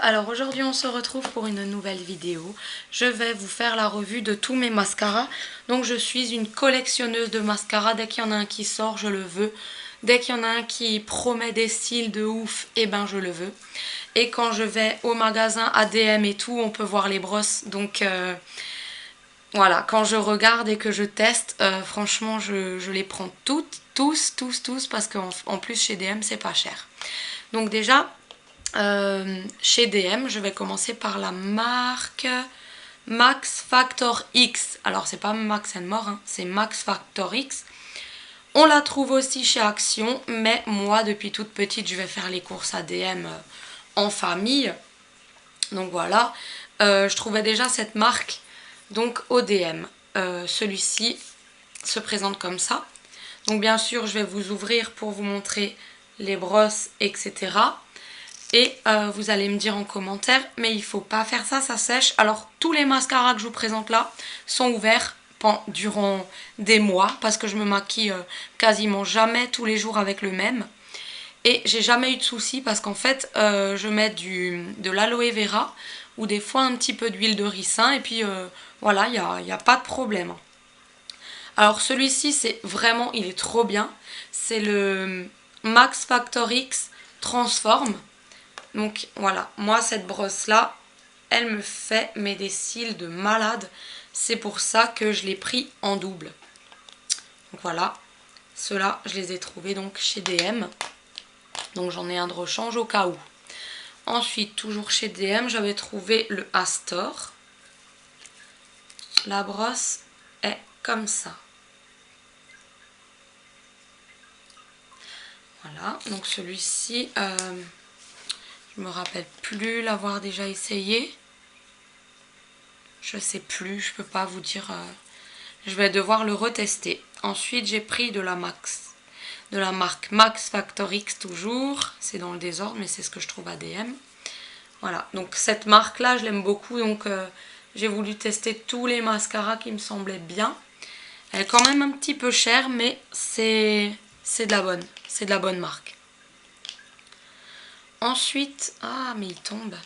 alors aujourd'hui on se retrouve pour une nouvelle vidéo. Je vais vous faire la revue de tous mes mascaras. Donc je suis une collectionneuse de mascaras. Dès qu'il y en a un qui sort, je le veux. Dès qu'il y en a un qui promet des styles de ouf, et ben je le veux. Et quand je vais au magasin ADM et tout, on peut voir les brosses. Donc voilà, quand je regarde et que je teste, franchement je les prends toutes, tous, parce qu'en plus chez DM c'est pas cher. Donc déjà, chez DM, je vais commencer par la marque Max Factor X. Alors c'est pas Max More, hein, c'est Max Factor X. On la trouve aussi chez Action, mais moi depuis toute petite je vais faire les courses ADM en famille. Donc voilà, je trouvais déjà cette marque donc au DM. Celui-ci se présente comme ça. Donc bien sûr je vais vous ouvrir pour vous montrer les brosses, etc. Et vous allez me dire en commentaire, mais il faut pas faire ça, ça sèche. Alors tous les mascaras que je vous présente là sont ouverts durant des mois parce que je me maquille quasiment jamais tous les jours avec le même. Et j'ai jamais eu de soucis parce qu'en fait je mets de l'aloe vera ou des fois un petit peu d'huile de ricin et puis voilà, il n'y a pas de problème. Alors celui-ci c'est vraiment, il est trop bien. C'est le Max Factor X Transform. Donc voilà, moi cette brosse là, elle me fait des cils de malade. C'est pour ça que je l'ai pris en double. Donc voilà, ceux-là je les ai trouvés donc chez DM. Donc j'en ai un de rechange au cas où. Ensuite, toujours chez DM, j'avais trouvé le Astor. La brosse est comme ça. Voilà, donc celui-ci, je me rappelle plus l'avoir déjà essayé. Je sais plus, je peux pas vous dire. Je vais devoir le retester. Ensuite, j'ai pris de la marque Max Factor X toujours. C'est dans le désordre, mais c'est ce que je trouve à DM. Voilà, donc cette marque-là, je l'aime beaucoup. Donc j'ai voulu tester tous les mascaras qui me semblaient bien. Elle est quand même un petit peu chère, mais c'est de la bonne marque. Ensuite, ah mais il tombe.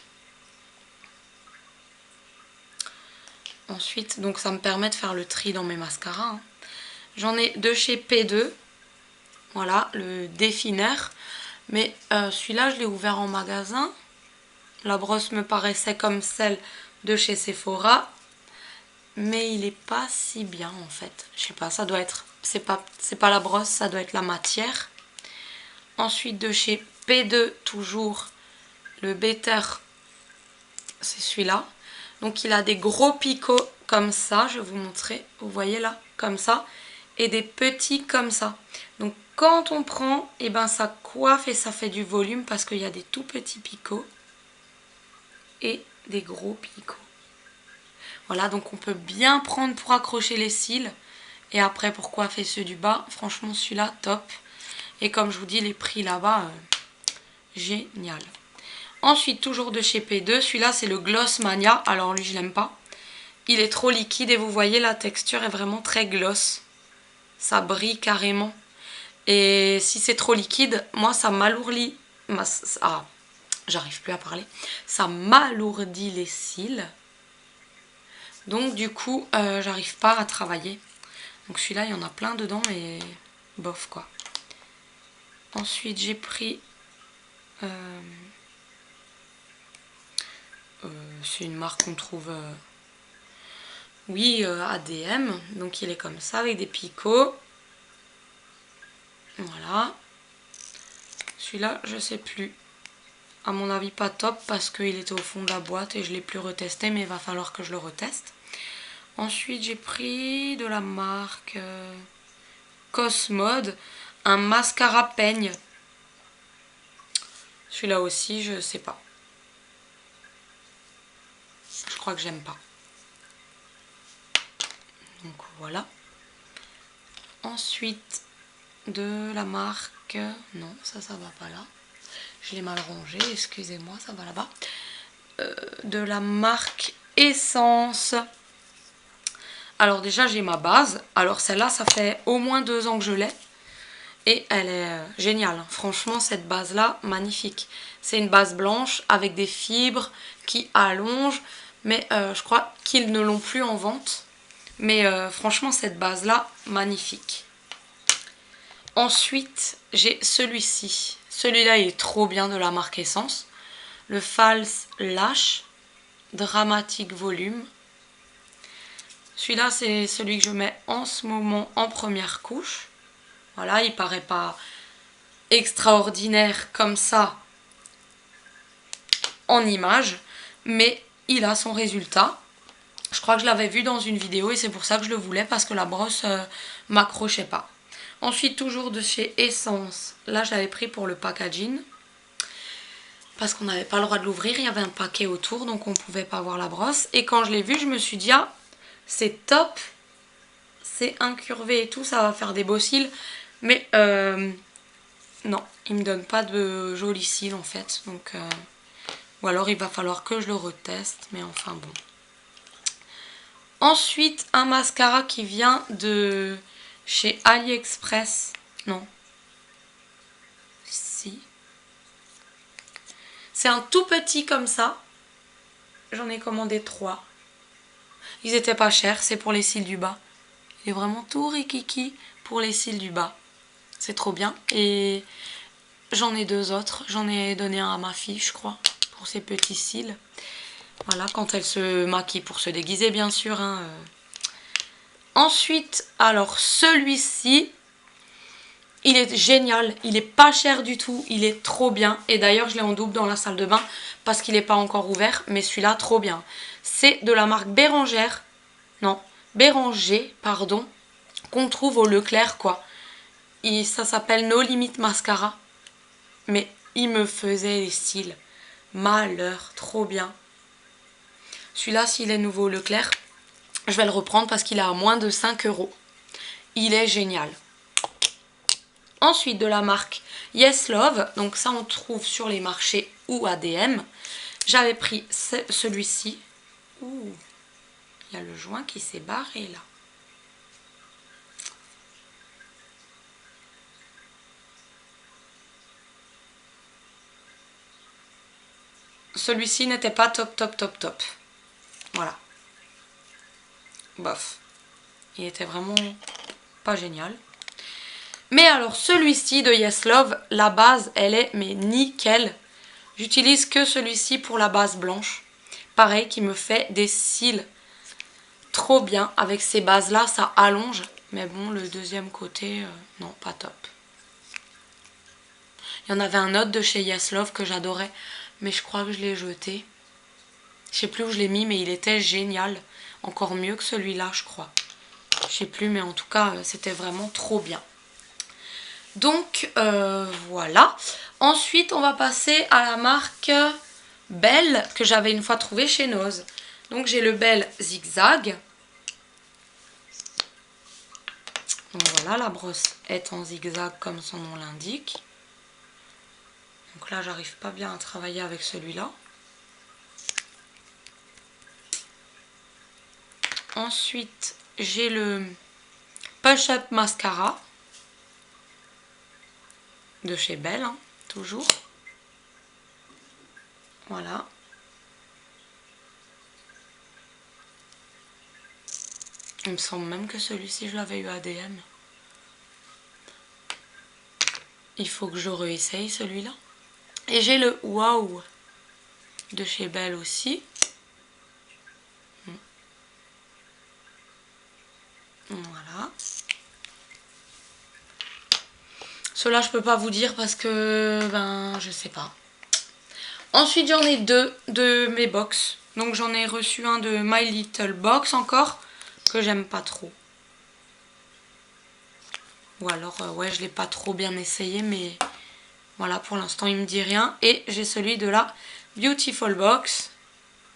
Ensuite, donc ça me permet de faire le tri dans mes mascaras. Hein. J'en ai de chez P2. Voilà, le défineur. Mais celui-là, je l'ai ouvert en magasin. La brosse me paraissait comme celle de chez Sephora. Mais il n'est pas si bien en fait. Je sais pas, ça doit être... C'est pas la brosse, ça doit être la matière. Ensuite, de chez P2, toujours, le Better. C'est celui-là. Donc il a des gros picots comme ça, je vais vous montrer, vous voyez là, comme ça, et des petits comme ça. Donc quand on prend, et ben ça coiffe et ça fait du volume parce qu'il y a des tout petits picots et des gros picots. Voilà, donc on peut bien prendre pour accrocher les cils et après pour coiffer ceux du bas. Franchement celui-là, top. Et comme je vous dis, les prix là-bas, génial. Ensuite, toujours de chez P2, celui-là c'est le Gloss Mania. Alors lui je l'aime pas. Il est trop liquide et vous voyez la texture est vraiment très gloss. Ça brille carrément. Et si c'est trop liquide, moi ça m'alourdit. Ah, j'arrive plus à parler. Ça m'alourdit les cils. Donc du coup, j'arrive pas à travailler. Donc celui-là, il y en a plein dedans et bof quoi. Ensuite, j'ai pris... c'est une marque qu'on trouve... oui, ADM. Donc il est comme ça, avec des picots. Voilà. Celui-là, je sais plus. À mon avis, pas top parce qu'il était au fond de la boîte et je ne l'ai plus retesté, mais il va falloir que je le reteste. Ensuite, j'ai pris de la marque Cosmode, un mascara peigne. Celui-là aussi, je sais pas. Je crois que j'aime pas. Donc voilà. Ensuite, de la marque... Non, ça va pas là. Je l'ai mal rangé, excusez-moi, ça va là-bas. De la marque Essence. Alors déjà, j'ai ma base. Alors celle-là, ça fait au moins 2 ans que je l'ai. Et elle est géniale. Franchement, cette base-là, magnifique. C'est une base blanche avec des fibres qui allongent. Mais je crois qu'ils ne l'ont plus en vente. Mais franchement, cette base-là, magnifique. Ensuite, j'ai celui-ci. Celui-là, il est trop bien, de la marque Essence. Le False Lash Dramatic Volume. Celui-là, c'est celui que je mets en ce moment en première couche. Voilà, il paraît pas extraordinaire comme ça en image, mais il a son résultat. Je crois que je l'avais vu dans une vidéo et c'est pour ça que je le voulais, parce que la brosse m'accrochait pas. Ensuite, toujours de chez Essence, là je l'avais pris pour le packaging, parce qu'on n'avait pas le droit de l'ouvrir, il y avait un paquet autour, donc on ne pouvait pas voir la brosse. Et quand je l'ai vu, je me suis dit, ah, c'est top, c'est incurvé et tout, ça va faire des beaux cils, mais non, il me donne pas de jolis cils en fait, donc ou alors il va falloir que je le reteste, mais enfin bon. Ensuite, un mascara qui vient de chez AliExpress. Non. Si. C'est un tout petit comme ça. J'en ai commandé 3. Ils étaient pas chers, c'est pour les cils du bas. Il est vraiment tout rikiki pour les cils du bas. C'est trop bien. Et j'en ai 2 autres. J'en ai donné un à ma fille, je crois, pour ses petits cils. Voilà, quand elle se maquille pour se déguiser, bien sûr. Hein. Ensuite, alors celui-ci, il est génial. Il est pas cher du tout. Il est trop bien. Et d'ailleurs, je l'ai en double dans la salle de bain parce qu'il n'est pas encore ouvert. Mais celui-là, trop bien. C'est de la marque Bérangère. Non, Béranger, pardon. Qu'on trouve au Leclerc, quoi. Et ça s'appelle No Limit Mascara. Mais il me faisait les cils. Malheur, trop bien. Celui-là, s'il est nouveau au Leclerc, je vais le reprendre parce qu'il est à moins de 5 €. Il est génial. Ensuite, de la marque Yes Love. Donc ça, on trouve sur les marchés ou ADM. J'avais pris celui-ci. Ouh, il y a le joint qui s'est barré là. Celui-ci n'était pas top. Voilà. Bof. Il était vraiment pas génial. Mais alors celui-ci de Yes Love, la base, elle est mais nickel. J'utilise que celui-ci pour la base blanche. Pareil, qui me fait des cils trop bien. Avec ces bases-là, ça allonge. Mais bon, le deuxième côté, non, pas top. Il y en avait un autre de chez Yes Love que j'adorais. Mais je crois que je l'ai jeté. Je sais plus où je l'ai mis, mais il était génial. Encore mieux que celui-là, je crois. Je sais plus, mais en tout cas, c'était vraiment trop bien. Donc, voilà. Ensuite, on va passer à la marque Belle, que j'avais une fois trouvé chez Nose. Donc, j'ai le Belle Zigzag. Donc, voilà, la brosse est en zigzag, comme son nom l'indique. Donc là, j'arrive pas bien à travailler avec celui-là. Ensuite, j'ai le Push Up Mascara de chez Belle, hein, toujours. Voilà. Il me semble même que celui-ci, je l'avais eu à ADM. Il faut que je réessaye celui-là. Et j'ai le Wow de chez Belle aussi. Voilà. Ceux-là, je peux pas vous dire parce que, ben, je sais pas. Ensuite, j'en ai 2 de mes box. Donc, j'en ai reçu un de My Little Box encore, que j'aime pas trop. Ou alors, ouais, je l'ai pas trop bien essayé, mais voilà, pour l'instant, il me dit rien. Et j'ai celui de la Beautiful Box.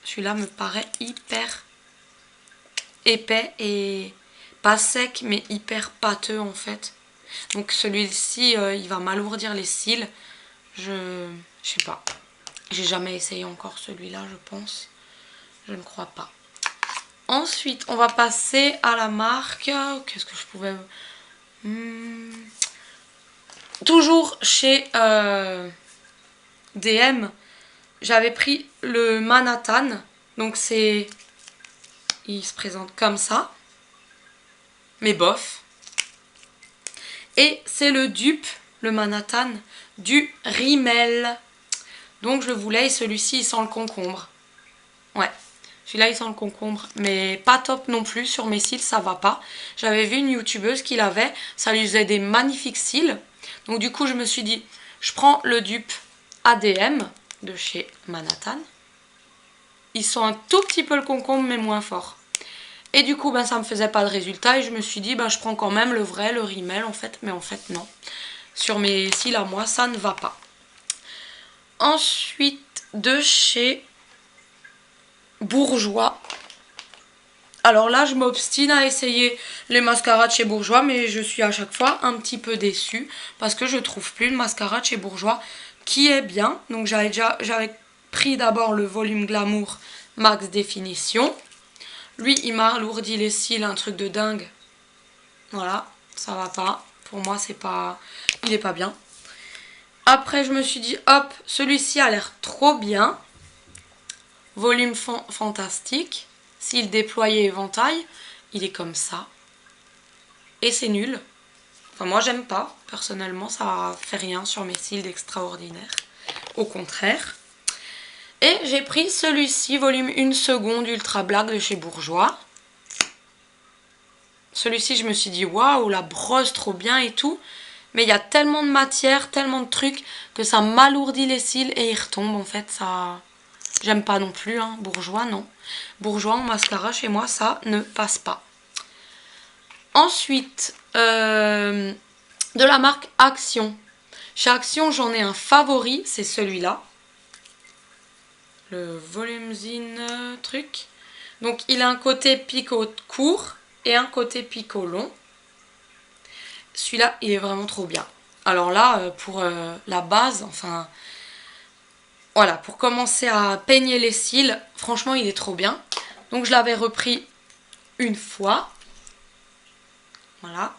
Celui-là me paraît hyper épais et pas sec, mais hyper pâteux en fait. Donc celui-ci, il va m'alourdir les cils. Je sais pas. J'ai jamais essayé encore celui-là, je pense. Je ne crois pas. Ensuite, on va passer à la marque. Qu'est-ce que je pouvais... toujours chez DM, j'avais pris le Manhattan. Donc c'est... il se présente comme ça. Mais bof. Et c'est le dupe, le Manhattan, du Rimmel. Donc je voulais, celui-ci il sent le concombre. Ouais, celui-là il sent le concombre. Mais pas top non plus, sur mes cils ça va pas. J'avais vu une youtubeuse qui l'avait, ça lui faisait des magnifiques cils. Donc du coup je me suis dit, je prends le dupe ADM de chez Manhattan. Ils sont un tout petit peu le concombre mais moins fort. Et du coup, ben, ça me faisait pas de résultat et je me suis dit, ben, je prends quand même le vrai, le Rimmel en fait. Mais en fait, non. Sur mes cils à moi, ça ne va pas. Ensuite, de chez Bourjois. Alors là, je m'obstine à essayer les mascaras de chez Bourjois, mais je suis à chaque fois un petit peu déçue parce que je trouve plus le mascara de chez Bourjois qui est bien. Donc j'avais pris d'abord le volume Glamour Max Définition. Lui, il m'a alourdi les cils, un truc de dingue. Voilà, ça va pas. Pour moi, c'est pas... il est pas bien. Après, je me suis dit, hop, celui-ci a l'air trop bien. Volume fantastique. Cils déployé éventail. Il est comme ça. Et c'est nul. Enfin, moi, j'aime pas. Personnellement, ça fait rien sur mes cils d'extraordinaire. Au contraire. Et j'ai pris celui-ci, volume 1 seconde Ultra Black de chez Bourjois. Celui-ci, je me suis dit, waouh, la brosse trop bien et tout. Mais il y a tellement de matière, tellement de trucs, que ça m'alourdit les cils et ils retombent. En fait, ça... j'aime pas non plus, hein. Bourjois, non. Bourjois en mascara, chez moi, ça ne passe pas. Ensuite, de la marque Action. Chez Action, j'en ai un favori, c'est celui-là. Le Volume Zine truc. Donc, il a un côté picot court et un côté picot long. Celui-là, il est vraiment trop bien. Alors là, pour la base, enfin... voilà, pour commencer à peigner les cils, franchement, il est trop bien. Donc, je l'avais repris une fois. Voilà.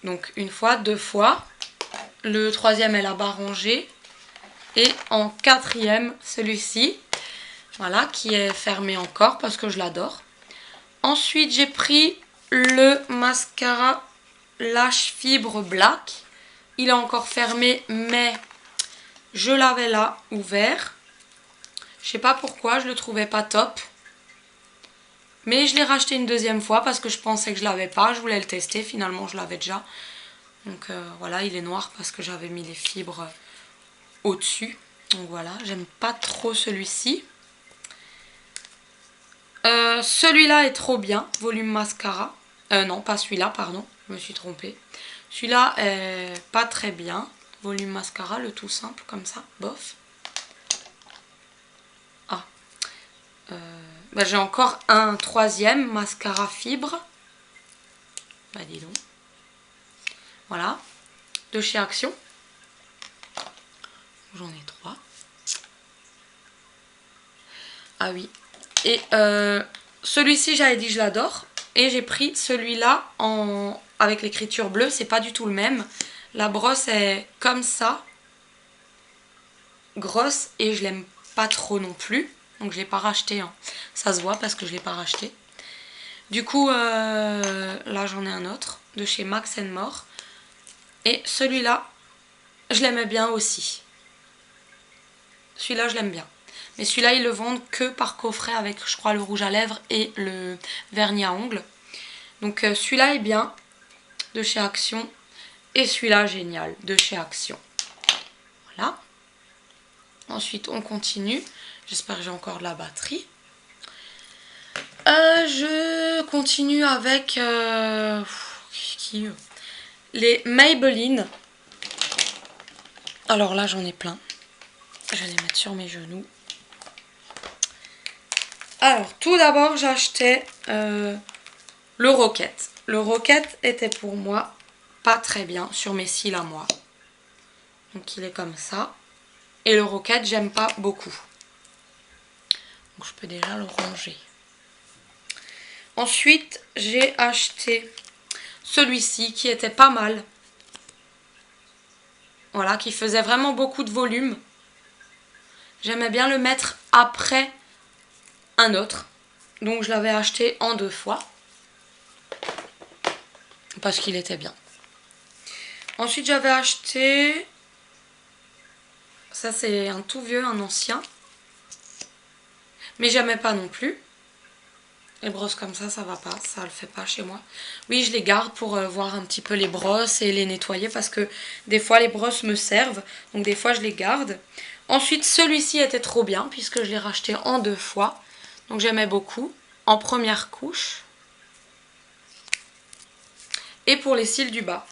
Donc, une fois, deux fois. Le troisième est là-bas rangé. Et en quatrième, celui-ci. Voilà, qui est fermé encore parce que je l'adore. Ensuite, j'ai pris le mascara Lash Fibre Black. Il est encore fermé, mais je l'avais là, ouvert. Je sais pas pourquoi, je le trouvais pas top. Mais je l'ai racheté une deuxième fois parce que je pensais que je l'avais pas. Je voulais le tester, finalement je l'avais déjà. Donc voilà, il est noir parce que j'avais mis les fibres au-dessus. Donc voilà, j'aime pas trop celui-ci. Celui-là est trop bien, volume mascara. Non, pas celui-là, pardon, je me suis trompée. Celui-là est pas très bien. Volume mascara, le tout simple, comme ça, bof. Ah. Bah, j'ai encore un troisième mascara fibre. Bah dis donc. Voilà. De chez Action. J'en ai trois. Ah oui. Et celui-ci, j'avais dit je l'adore. Et j'ai pris celui-là avec l'écriture bleue. C'est pas du tout le même. La brosse est comme ça. Grosse. Et je l'aime pas trop non plus. Donc je l'ai pas racheté. Hein. Ça se voit parce que je l'ai pas racheté. Du coup, là j'en ai un autre. De chez Max & More. Et celui-là, je l'aimais bien aussi. Celui-là, je l'aime bien. Mais celui-là, ils le vendent que par coffret avec, je crois, le rouge à lèvres et le vernis à ongles. Donc celui-là est bien, de chez Action. Et celui-là, génial, de chez Action. Voilà. Ensuite, on continue. J'espère que j'ai encore de la batterie. Je continue avec... les Maybelline. Alors là, j'en ai plein. Je vais les mettre sur mes genoux. Alors, tout d'abord, j'achetais le Rocket. Le Rocket était pour moi pas très bien sur mes cils à moi. Donc, il est comme ça. Et le Rocket, j'aime pas beaucoup. Donc, je peux déjà le ranger. Ensuite, j'ai acheté celui-ci qui était pas mal. Voilà, qui faisait vraiment beaucoup de volume. J'aimais bien le mettre après un autre. Donc je l'avais acheté en 2 fois. Parce qu'il était bien. Ensuite j'avais acheté... Ça c'est un tout vieux, un ancien. Mais j'aimais pas non plus. Les brosses comme ça va pas. Ça le fait pas chez moi. Oui, je les garde pour voir un petit peu les brosses et les nettoyer. Parce que des fois les brosses me servent. Donc des fois je les garde. Ensuite celui-ci était trop bien. Puisque je l'ai racheté en 2 fois. Donc j'aimais beaucoup. En première couche. Et pour les cils du bas.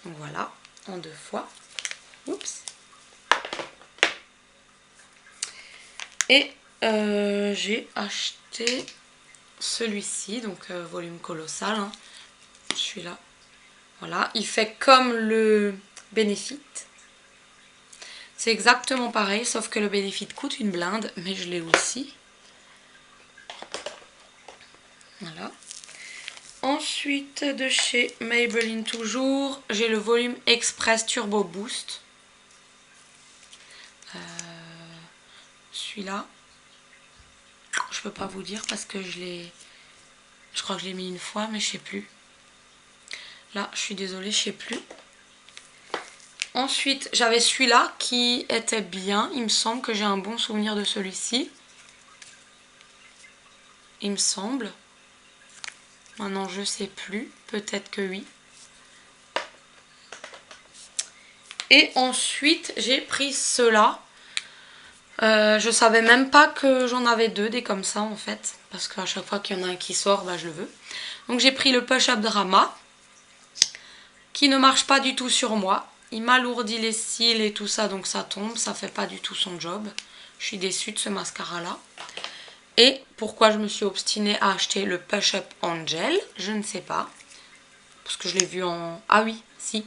Donc voilà. En 2 fois. Oups. Et j'ai acheté celui-ci, donc volume colossal, hein. Celui-là. Voilà, il fait comme le Benefit. C'est exactement pareil, sauf que le Benefit coûte une blinde, mais je l'ai aussi. Voilà. Ensuite, de chez Maybelline toujours, j'ai le volume Express Turbo Boost. Celui-là, je peux pas vous dire parce que je crois que je l'ai mis une fois, mais je sais plus. Là, je suis désolée, je sais plus. Ensuite, j'avais celui-là qui était bien. Il me semble que j'ai un bon souvenir de celui-ci. Il me semble. Maintenant, je sais plus. Peut-être que oui. Et ensuite, j'ai pris ceux-là. Je savais même pas que j'en avais 2, des comme ça en fait. Parce qu'à chaque fois qu'il y en a un qui sort, bah, je le veux. Donc j'ai pris le Push Up Drama. Qui ne marche pas du tout sur moi. Il m'alourdit les cils et tout ça, donc ça tombe. Ça fait pas du tout son job. Je suis déçue de ce mascara-là. Et pourquoi je me suis obstinée à acheter le Push Up Angel, je ne sais pas. Parce que je l'ai vu en... Ah oui, si.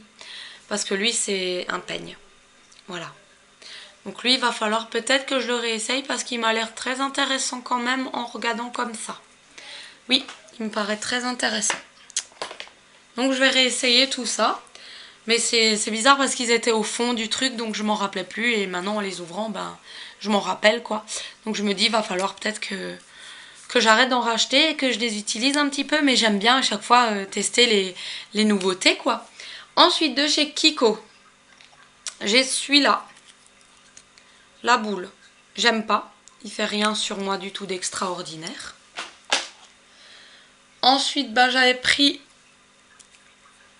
Parce que lui, c'est un peigne. Voilà. Donc lui, il va falloir peut-être que je le réessaye parce qu'il m'a l'air très intéressant quand même en regardant comme ça. Oui, il me paraît très intéressant. Donc je vais réessayer tout ça. Mais c'est bizarre parce qu'ils étaient au fond du truc, donc je m'en rappelais plus. Et maintenant, en les ouvrant, ben, je m'en rappelle, quoi. Donc je me dis, il va falloir peut-être que j'arrête d'en racheter et que je les utilise un petit peu. Mais j'aime bien à chaque fois tester les nouveautés, quoi. Ensuite, de chez Kiko, j'ai celui-là. La boule. J'aime pas. Il fait rien sur moi du tout d'extraordinaire. Ensuite, ben, j'avais pris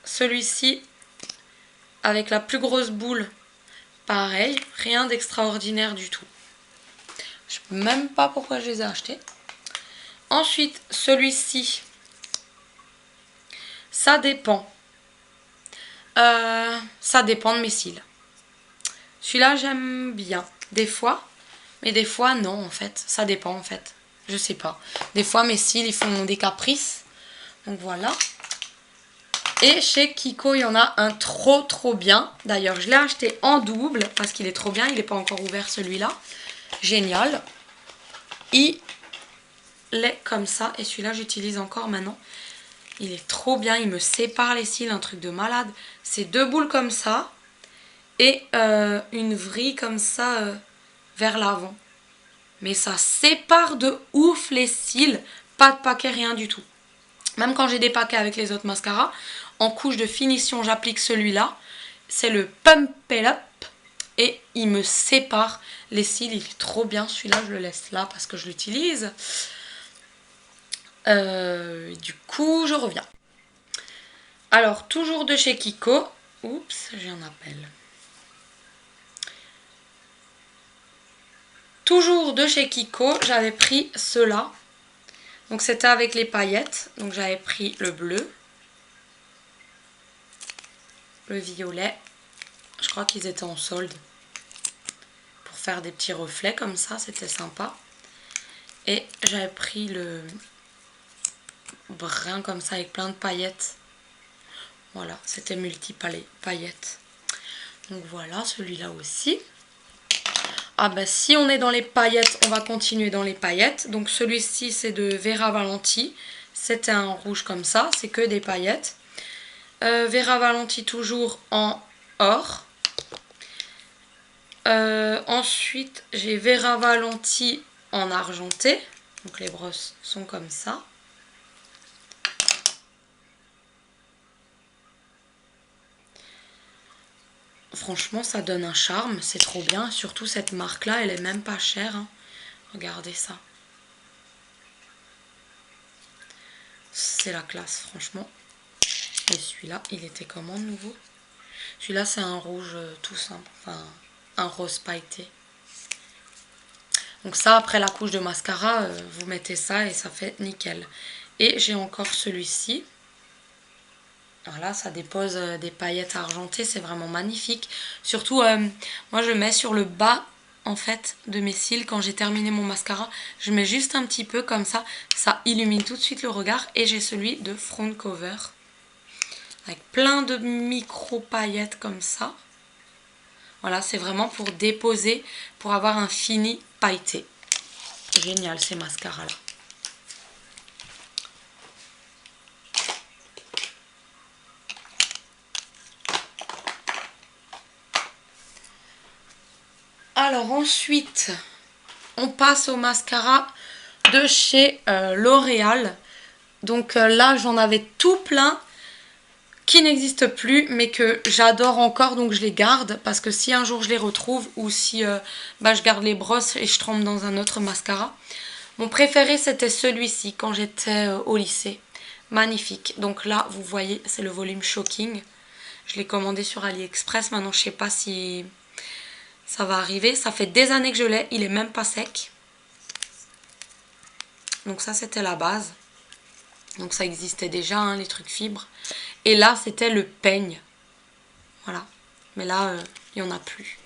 celui-ci avec la plus grosse boule. Pareil, rien d'extraordinaire du tout. Je ne sais même pas pourquoi je les ai achetés. Ensuite, celui-ci, ça dépend. Ça dépend de mes cils. Celui-là, j'aime bien. Des fois, mais des fois, non, en fait. Ça dépend, en fait. Je sais pas. Des fois, mes cils, ils font des caprices. Donc, voilà. Et chez Kiko, il y en a un trop bien. D'ailleurs, je l'ai acheté en double parce qu'il est trop bien. Il n'est pas encore ouvert, celui-là. Génial. Il est comme ça. Et celui-là, j'utilise encore maintenant. Il est trop bien. Il me sépare les cils. Un truc de malade. C'est 2 boules comme ça. Et une vrille comme ça vers l'avant. Mais ça sépare de ouf les cils. Pas de paquet, rien du tout. Même quand j'ai des paquets avec les autres mascaras, en couche de finition, j'applique celui-là. C'est le Pump It Up. Et il me sépare les cils. Il est trop bien. Celui-là, je le laisse là parce que je l'utilise. Du coup, je reviens. Alors, toujours de chez Kiko. Oups, j'ai un appel. Toujours de chez Kiko, j'avais pris ceux-là. Donc c'était avec les paillettes. Donc j'avais pris le bleu. Le violet. Je crois qu'ils étaient en solde. Pour faire des petits reflets comme ça, c'était sympa. Et j'avais pris le brun comme ça avec plein de paillettes. Voilà, c'était multi-paillettes. Donc voilà, celui-là aussi. Ah bah si on est dans les paillettes, on va continuer dans les paillettes. Donc celui-ci c'est de Vera Valenti. C'était un rouge comme ça, c'est que des paillettes. Vera Valenti toujours en or. Ensuite, j'ai Vera Valenti en argenté. Donc les brosses sont comme ça. Franchement, ça donne un charme, c'est trop bien. Surtout cette marque-là, elle est même pas chère, hein. Regardez ça. C'est la classe, franchement. Et celui-là, il était comment de nouveau? Celui-là, c'est un rouge tout simple. Enfin, un rose pailleté. Donc ça, après la couche de mascara, vous mettez ça et ça fait nickel. Et j'ai encore celui-ci. Voilà, ça dépose des paillettes argentées, c'est vraiment magnifique. Surtout, moi je mets sur le bas, en fait, de mes cils. Quand j'ai terminé mon mascara, je mets juste un petit peu comme ça. Ça illumine tout de suite le regard. Et j'ai celui de Front Cover. Avec plein de micro paillettes comme ça. Voilà, c'est vraiment pour déposer, pour avoir un fini pailleté. Génial ces mascaras là. Alors ensuite, on passe au mascara de chez L'Oréal. Donc là, j'en avais tout plein qui n'existent plus, mais que j'adore encore, donc je les garde. Parce que si un jour je les retrouve, ou si je garde les brosses et je trempe dans un autre mascara. Mon préféré, c'était celui-ci, quand j'étais au lycée. Magnifique. Donc là, vous voyez, c'est le volume Shocking. Je l'ai commandé sur AliExpress. Maintenant, je sais pas si ça va arriver. Ça fait des années que je l'ai. Il est même pas sec. Donc ça, c'était la base. Donc ça existait déjà, hein, les trucs fibres. Et là, c'était le peigne. Voilà. Mais là, il n'y en a plus.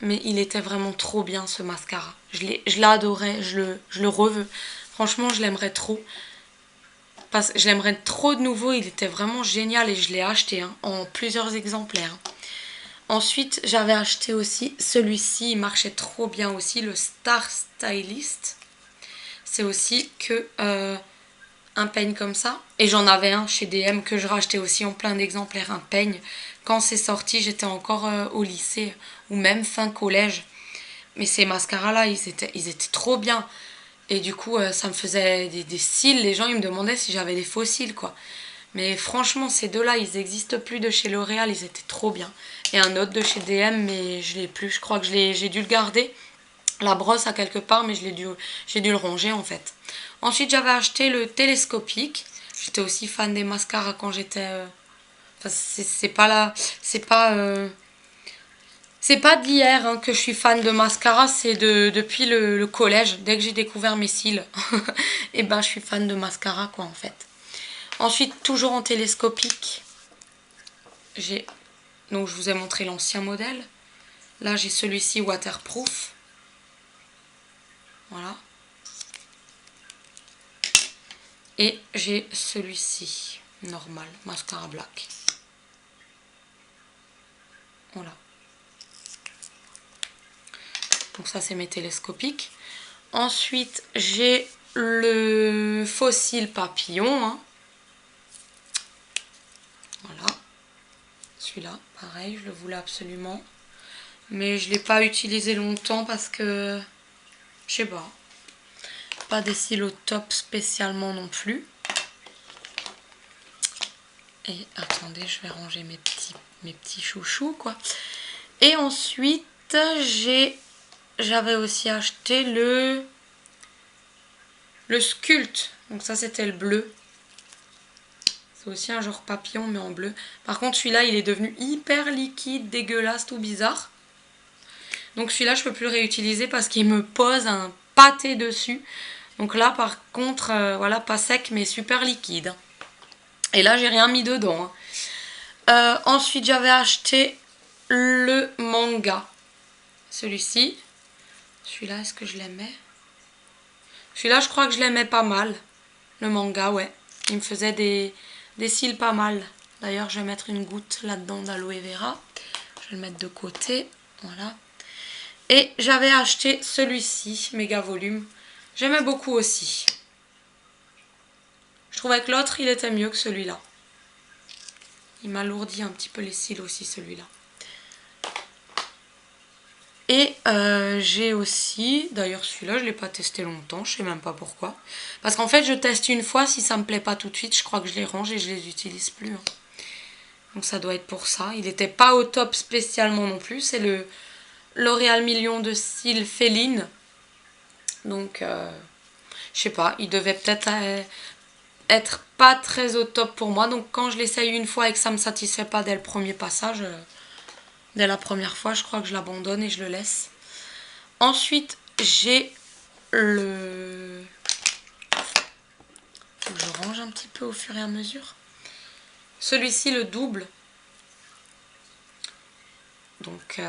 Mais il était vraiment trop bien, ce mascara. Je l'adorais. Je le reveux. Franchement, je l'aimerais trop. Parce que je l'aimerais trop de nouveau. Il était vraiment génial et je l'ai acheté hein, en plusieurs exemplaires. Ensuite, j'avais acheté aussi celui-ci. Il marchait trop bien aussi, le Star Stylist. C'est aussi que un peigne comme ça. Et j'en avais un chez DM que je rachetais aussi en plein d'exemplaires. Un peigne. Quand c'est sorti, j'étais encore au lycée ou même fin collège. Mais ces mascaras-là, ils étaient trop bien. Et du coup, ça me faisait des cils. Les gens, ils me demandaient si j'avais des faux cils, quoi. Mais franchement, ces deux-là, ils n'existent plus de chez L'Oréal. Ils étaient trop bien. Et un autre de chez DM, mais je l'ai plus. Je crois que j'ai dû le garder. La brosse à quelque part, mais j'ai dû le ranger, en fait. Ensuite, j'avais acheté le télescopique. J'étais aussi fan des mascaras quand j'étais... Enfin, c'est pas là... C'est pas d'hier hein, que je suis fan de mascara, c'est depuis le collège. Dès que j'ai découvert mes cils, et ben je suis fan de mascara quoi en fait. Ensuite, toujours en télescopique, donc je vous ai montré l'ancien modèle. Là j'ai celui-ci waterproof. Voilà. Et j'ai celui-ci, normal, mascara black. Voilà. Donc ça c'est mes télescopiques. Ensuite j'ai le fossile papillon. Hein. Voilà. Celui-là, pareil, je le voulais absolument. Mais je ne l'ai pas utilisé longtemps parce que... Je sais pas. Pas des cils au top spécialement non plus. Et attendez, je vais ranger mes petits chouchous quoi. Et ensuite, j'avais aussi acheté le Sculpt. Donc ça c'était le bleu. C'est aussi un genre papillon mais en bleu. Par contre celui-là il est devenu hyper liquide, dégueulasse, tout bizarre. Donc celui-là je peux plus le réutiliser parce qu'il me pose un pâté dessus. Donc là par contre, voilà, pas sec mais super liquide. Et là j'ai rien mis dedans. Ensuite j'avais acheté le manga. Celui-ci. Celui-là est-ce que je l'aimais? Celui-là je crois que je l'aimais pas mal. Le manga ouais. Il me faisait des cils pas mal. D'ailleurs je vais mettre une goutte là-dedans d'aloe vera. Je vais le mettre de côté. Voilà. Et j'avais acheté celui-ci, méga volume. J'aimais beaucoup aussi. Je trouvais que l'autre, il était mieux que celui-là. Il m'alourdit un petit peu les cils aussi celui-là. Et j'ai aussi, d'ailleurs celui-là je ne l'ai pas testé longtemps, je sais même pas pourquoi. Parce qu'en fait je teste une fois, si ça me plaît pas tout de suite, je crois que je les range et je les utilise plus. Hein. Donc ça doit être pour ça. Il n'était pas au top spécialement non plus, c'est le L'Oréal Million de cils Féline. Donc je sais pas, il devait peut-être être pas très au top pour moi. Donc quand je l'essaye une fois et que ça me satisfait pas dès le premier passage, dès la première fois, je crois que je l'abandonne et je le laisse. Ensuite, j'ai le... Faut que je range un petit peu au fur et à mesure. Celui-ci, le double. Donc,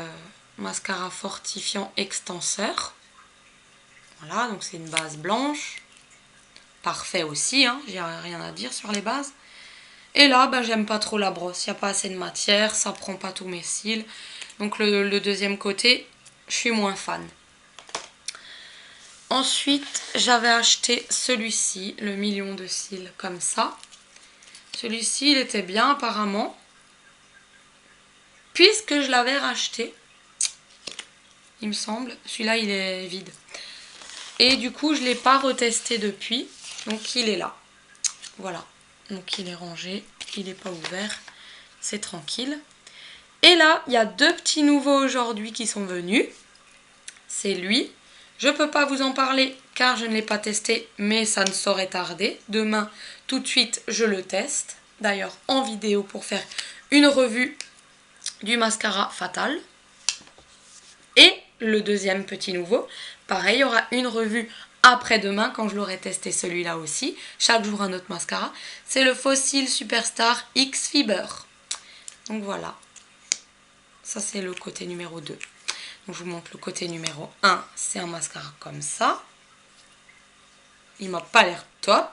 mascara fortifiant extenseur. Voilà, donc c'est une base blanche. Parfait aussi, hein, j'ai rien à dire sur les bases. Et là, ben, j'aime pas trop la brosse. Il n'y a pas assez de matière, ça prend pas tous mes cils. Donc le deuxième côté, je suis moins fan. Ensuite, j'avais acheté celui-ci, le million de cils, comme ça. Celui-ci, il était bien apparemment. Puisque je l'avais racheté, il me semble. Celui-là, il est vide. Et du coup, je ne l'ai pas retesté depuis. Donc, il est là. Voilà. Donc, il est rangé. Il n'est pas ouvert. C'est tranquille. Et là, il y a deux petits nouveaux aujourd'hui qui sont venus. C'est lui. Je ne peux pas vous en parler car je ne l'ai pas testé, mais ça ne saurait tarder. Demain, tout de suite, je le teste. D'ailleurs, en vidéo pour faire une revue du mascara Fatal. Et le deuxième petit nouveau, pareil, il y aura une revue après-demain quand je l'aurai testé celui-là aussi. Chaque jour un autre mascara. C'est le Fossil Superstar X Fiber. Donc voilà. Ça, c'est le côté numéro 2. Donc, je vous montre le côté numéro 1. C'est un mascara comme ça. Il m'a pas l'air top.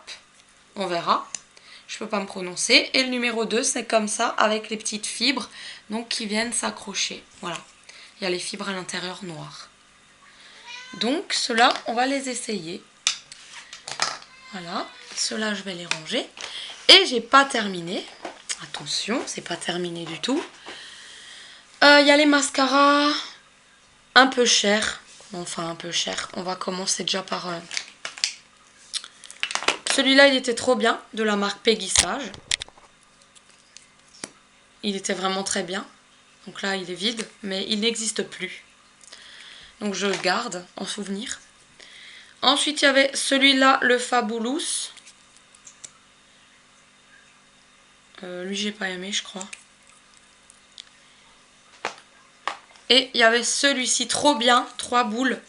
On verra. Je peux pas me prononcer. Et le numéro 2, c'est comme ça avec les petites fibres donc qui viennent s'accrocher. Voilà. Il y a les fibres à l'intérieur noires. Donc, ceux-là, on va les essayer. Voilà. Ceux-là, je vais les ranger. Et j'ai pas terminé. Attention, c'est pas terminé du tout. Il y a les mascaras un peu chers. Enfin, un peu chers. On va commencer déjà par... Celui-là, il était trop bien, de la marque Peggy Sage. Il était vraiment très bien. Donc là, il est vide, mais il n'existe plus. Donc je le garde en souvenir. Ensuite, il y avait celui-là, le Fabulous. Lui, j'ai pas aimé, je crois. Et il y avait celui-ci, trop bien, 3 boules.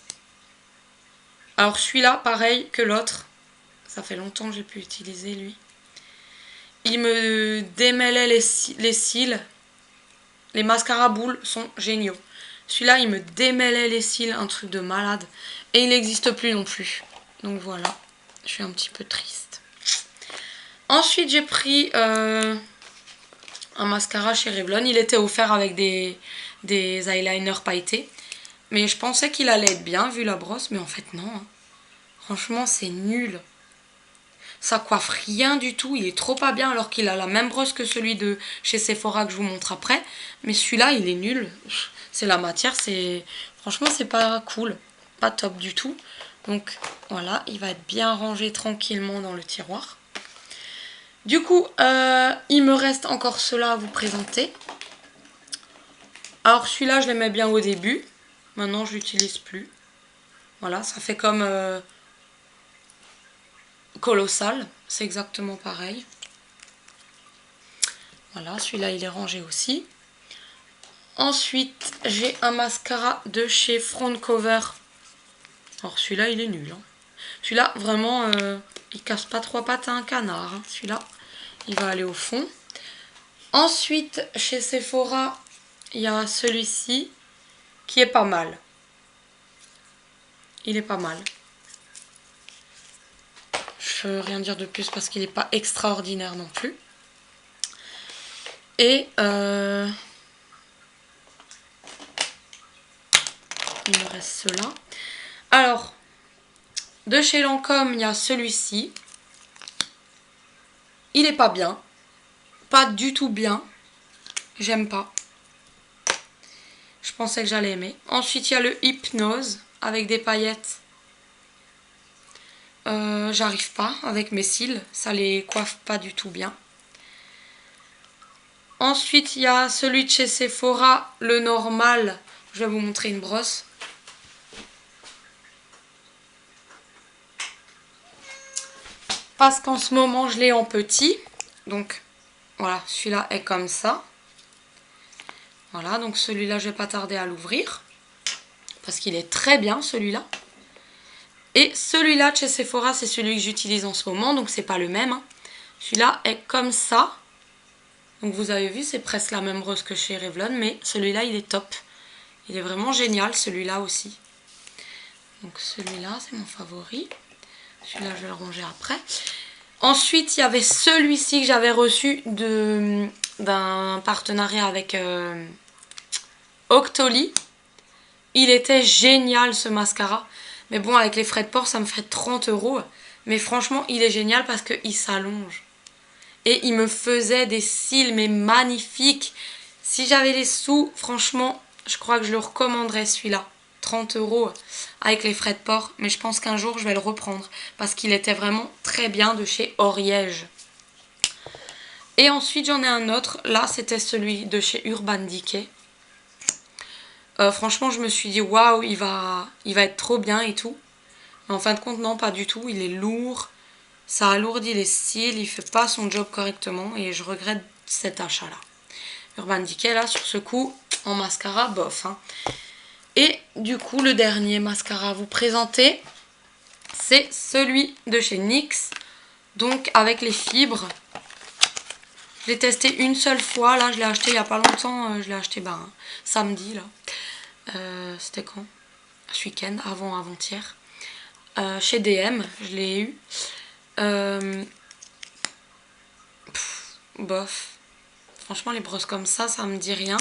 Alors celui-là, pareil que l'autre. Ça fait longtemps que j'ai pu utiliser lui. Il me démêlait les cils. Les mascaras boules sont géniaux. Celui-là, il me démêlait les cils, un truc de malade. Et il n'existe plus non plus. Donc voilà, je suis un petit peu triste. Ensuite, j'ai pris un mascara chez Revlon. Il était offert avec des eyeliners pailletés. Mais je pensais qu'il allait être bien vu la brosse, mais en fait non. Hein. Franchement, c'est nul. Ça coiffe rien du tout, il est trop pas bien alors qu'il a la même brosse que celui de chez Sephora que je vous montre après. Mais celui-là, il est nul. C'est la matière, c'est... Franchement, c'est pas cool. Pas top du tout. Donc voilà, il va être bien rangé tranquillement dans le tiroir. Du coup, il me reste encore ceux-là à vous présenter. Alors celui-là, je l'aimais bien au début. Maintenant, je l'utilise plus. Voilà, ça fait comme... Colossal, c'est exactement pareil. Voilà, celui-là il est rangé aussi. Ensuite, j'ai un mascara de chez Front Cover. Alors celui-là il est nul. Hein. Celui-là vraiment, il casse pas 3 pattes à un canard. Hein. Celui-là, il va aller au fond. Ensuite, chez Sephora, il y a celui-ci qui est pas mal. Il est pas mal. Je peux rien dire de plus parce qu'il n'est pas extraordinaire non plus. Et il me reste ceux-là. Alors, de chez Lancôme, il y a celui-ci. Il est pas bien. Pas du tout bien. J'aime pas. Je pensais que j'allais aimer. Ensuite, il y a le Hypnose avec des paillettes. J'arrive pas avec mes cils. Ça les coiffe pas du tout bien. Ensuite, il y a celui de chez Sephora, le normal. Je vais vous montrer une brosse. Parce qu'en ce moment, je l'ai en petit. Donc, voilà, celui-là est comme ça. Voilà, donc celui-là, je vais pas tarder à l'ouvrir. Parce qu'il est très bien, celui-là. Et celui-là de chez Sephora, c'est celui que j'utilise en ce moment. Donc, c'est pas le même. Hein. Celui-là est comme ça. Donc, vous avez vu, c'est presque la même brosse que chez Revlon. Mais celui-là, il est top. Il est vraiment génial, celui-là aussi. Donc, celui-là, c'est mon favori. Celui-là, je vais le ranger après. Ensuite, il y avait celui-ci que j'avais reçu d'un partenariat avec Octoly. Il était génial ce mascara. Mais bon, avec les frais de port, ça me fait 30 €. Mais franchement, il est génial parce qu'il s'allonge. Et il me faisait des cils, mais magnifiques. Si j'avais les sous, franchement, je crois que je le recommanderais celui-là. 30 € avec les frais de port. Mais je pense qu'un jour, je vais le reprendre. Parce qu'il était vraiment très bien de chez Oriège. Et ensuite, j'en ai un autre. Là, c'était celui de chez Urban Decay. Franchement, je me suis dit, waouh, il va être trop bien et tout. Mais en fin de compte, non, pas du tout. Il est lourd. Ça alourdit les cils. Il fait pas son job correctement. Et je regrette cet achat-là. Urban Decay, là, sur ce coup, en mascara, bof. Hein. Et du coup, le dernier mascara à vous présenter, c'est celui de chez NYX. Donc, avec les fibres. Je l'ai testé une seule fois. Là, je l'ai acheté il n'y a pas longtemps. Je l'ai acheté samedi, là. C'était quand? Ce week-end, avant-hier. Chez DM, je l'ai eu. Bof. Franchement, les brosses comme ça me dit rien.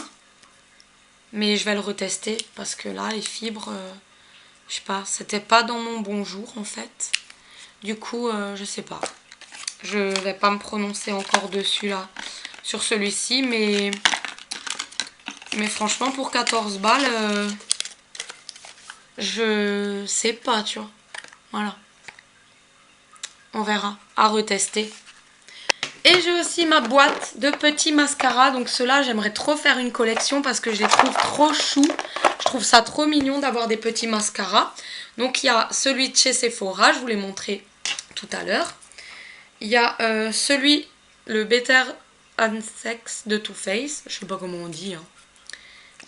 Mais je vais le retester parce que là, les fibres, je sais pas, c'était pas dans mon bon jour en fait. Du coup, je sais pas. Je vais pas me prononcer encore dessus là, sur celui-ci, mais franchement, pour 14 balles, je sais pas, tu vois. Voilà. On verra, à retester. Et j'ai aussi ma boîte de petits mascaras. Donc ceux-là, j'aimerais trop faire une collection parce que je les trouve trop choux. Je trouve ça trop mignon d'avoir des petits mascaras. Donc il y a celui de chez Sephora, je vous l'ai montré tout à l'heure. Il y a celui, le Better and Sex de Too Faced. Je sais pas comment on dit. Hein.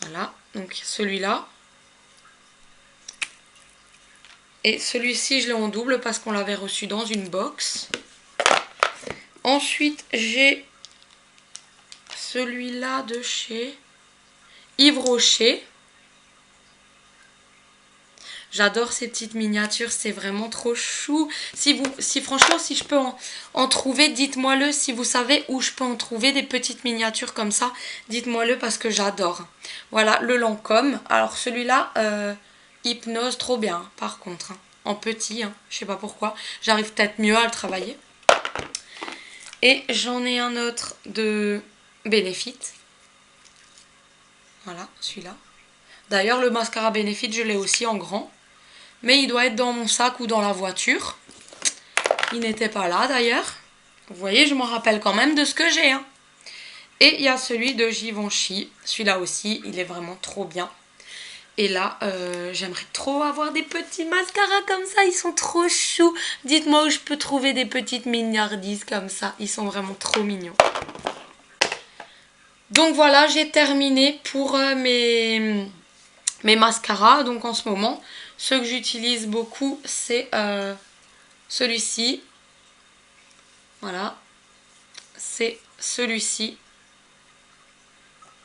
Voilà, donc celui-là. Et celui-ci, je l'ai en double parce qu'on l'avait reçu dans une box. Ensuite, j'ai celui-là de chez Yves Rocher. J'adore ces petites miniatures, c'est vraiment trop chou. Franchement, si je peux en trouver, dites-moi-le. Si vous savez où je peux en trouver des petites miniatures comme ça, dites-moi-le parce que j'adore. Voilà, le Lancôme. Alors celui-là, Hypnose, trop bien, par contre. Hein. En petit, hein, je sais pas pourquoi. J'arrive peut-être mieux à le travailler. Et j'en ai un autre de Benefit. Voilà, celui-là. D'ailleurs, le mascara Benefit, je l'ai aussi en grand. Mais il doit être dans mon sac ou dans la voiture. Il n'était pas là, d'ailleurs. Vous voyez, je m'en rappelle quand même de ce que j'ai. Hein. Et il y a celui de Givenchy. Celui-là aussi, il est vraiment trop bien. Et là, j'aimerais trop avoir des petits mascaras comme ça. Ils sont trop choux. Dites-moi où je peux trouver des petites mignardises comme ça. Ils sont vraiment trop mignons. Donc voilà, j'ai terminé pour mes mascaras. Donc en ce moment, ceux que j'utilise beaucoup, c'est celui-ci. Voilà. C'est celui-ci.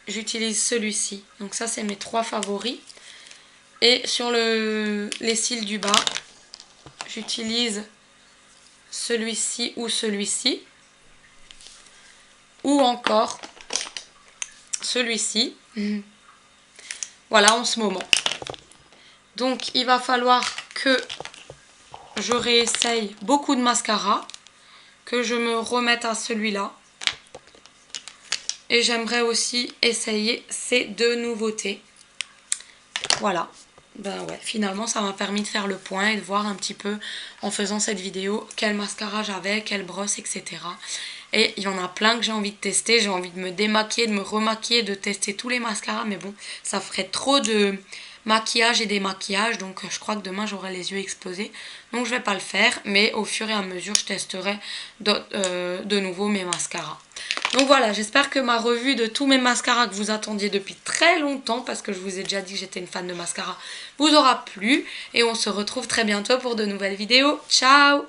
J'utilise celui-ci. Donc ça, c'est mes 3 favoris. Et sur les cils du bas, j'utilise celui-ci ou celui-ci. Ou encore celui-ci. Voilà, en ce moment. Donc, il va falloir que je réessaye beaucoup de mascara. Que je me remette à celui-là. et j'aimerais aussi essayer ces deux nouveautés. Voilà. Ben ouais, finalement ça m'a permis de faire le point et de voir un petit peu en faisant cette vidéo quel mascara j'avais, quelle brosse, etc. Et il y en a plein que j'ai envie de tester, j'ai envie de me démaquiller, de me remaquiller, de tester tous les mascaras, mais bon, ça ferait trop de maquillage et démaquillage, donc je crois que demain j'aurai les yeux explosés, donc je vais pas le faire, mais au fur et à mesure je testerai de nouveau mes mascaras. Donc voilà, j'espère que ma revue de tous mes mascaras que vous attendiez depuis très longtemps, parce que je vous ai déjà dit que j'étais une fan de mascara, vous aura plu. Et on se retrouve très bientôt pour de nouvelles vidéos. Ciao!